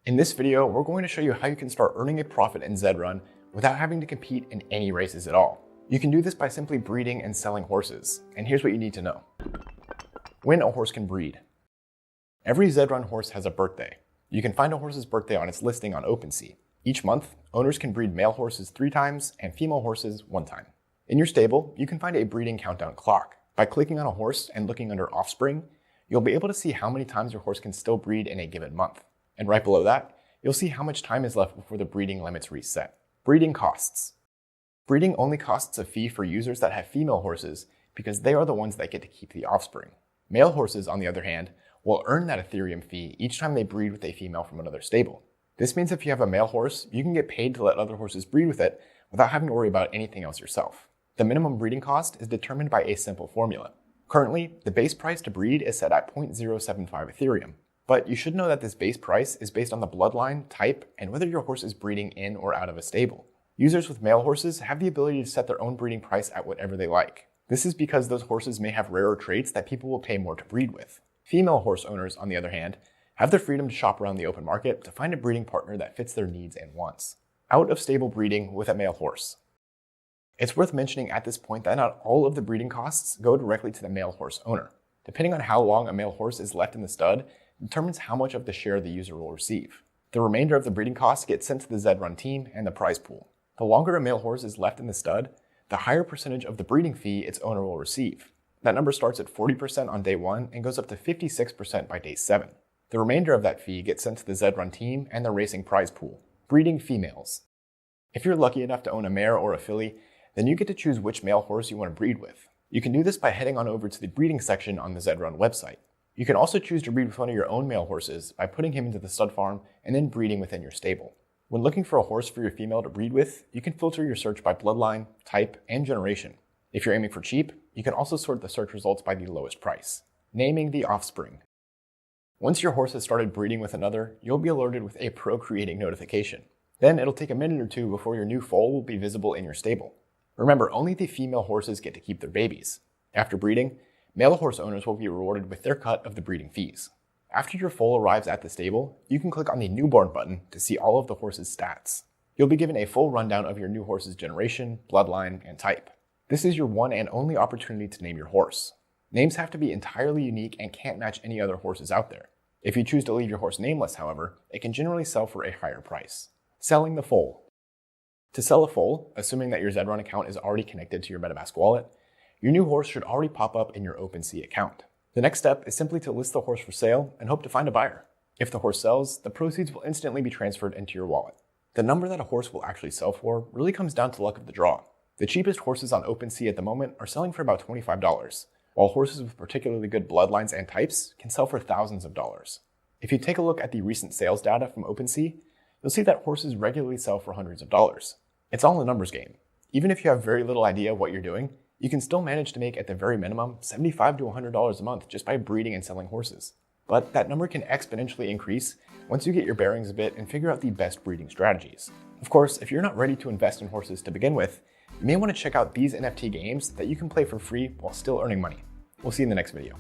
In this video, we're going to show you how you can start earning a profit in Zed Run without having to compete in any races at all. You can do this by simply breeding and selling horses, and here's what you need to know. When a horse can breed. Every Zed Run horse has a birthday. You can find a horse's birthday on its listing on OpenSea. Each month, owners can breed male horses 3 times and female horses 1 time. In your stable, you can find a breeding countdown clock. By clicking on a horse and looking under Offspring, you'll be able to see how many times your horse can still breed in a given month. And right below that, you'll see how much time is left before the breeding limits reset. Breeding costs. Breeding only costs a fee for users that have female horses because they are the ones that get to keep the offspring. Male horses, on the other hand, will earn that Ethereum fee each time they breed with a female from another stable. This means if you have a male horse, you can get paid to let other horses breed with it without having to worry about anything else yourself. The minimum breeding cost is determined by a simple formula. Currently, the base price to breed is set at 0.075 Ethereum. But you should know that this base price is based on the bloodline, type, and whether your horse is breeding in or out of a stable. Users with male horses have the ability to set their own breeding price at whatever they like. This is because those horses may have rarer traits that people will pay more to breed with. Female horse owners, on the other hand, have the freedom to shop around the open market to find a breeding partner that fits their needs and wants. Out of stable breeding with a male horse. It's worth mentioning at this point that not all of the breeding costs go directly to the male horse owner. Depending on how long a male horse is left in the stud, determines how much of the share the user will receive. The remainder of the breeding costs get sent to the Zed Run team and the prize pool. The longer a male horse is left in the stud, the higher percentage of the breeding fee its owner will receive. That number starts at 40% on day 1 and goes up to 56% by day 7. The remainder of that fee gets sent to the Zed Run team and the racing prize pool. Breeding females. If you're lucky enough to own a mare or a filly, then you get to choose which male horse you want to breed with. You can do this by heading on over to the breeding section on the Zed Run website. You can also choose to breed with one of your own male horses by putting him into the stud farm and then breeding within your stable. When looking for a horse for your female to breed with, you can filter your search by bloodline, type, and generation. If you're aiming for cheap, you can also sort the search results by the lowest price. Naming the offspring. Once your horse has started breeding with another, you'll be alerted with a procreating notification. Then it'll take a minute or two before your new foal will be visible in your stable. Remember, only the female horses get to keep their babies. After breeding, male horse owners will be rewarded with their cut of the breeding fees. After your foal arrives at the stable, you can click on the newborn button to see all of the horse's stats. You'll be given a full rundown of your new horse's generation, bloodline, and type. This is your one and only opportunity to name your horse. Names have to be entirely unique and can't match any other horses out there. If you choose to leave your horse nameless, however, it can generally sell for a higher price. Selling the foal. To sell a foal, assuming that your Zed Run account is already connected to your MetaMask wallet, your new horse should already pop up in your OpenSea account. The next step is simply to list the horse for sale and hope to find a buyer. If the horse sells, the proceeds will instantly be transferred into your wallet. The number that a horse will actually sell for really comes down to luck of the draw. The cheapest horses on OpenSea at the moment are selling for about $25, while horses with particularly good bloodlines and types can sell for thousands of dollars. If you take a look at the recent sales data from OpenSea, you'll see that horses regularly sell for hundreds of dollars. It's all a numbers game. Even if you have very little idea of what you're doing, you can still manage to make at the very minimum $75 to $100 a month just by breeding and selling horses. But that number can exponentially increase once you get your bearings a bit and figure out the best breeding strategies. Of course, if you're not ready to invest in horses to begin with, you may want to check out these NFT games that you can play for free while still earning money. We'll see you in the next video.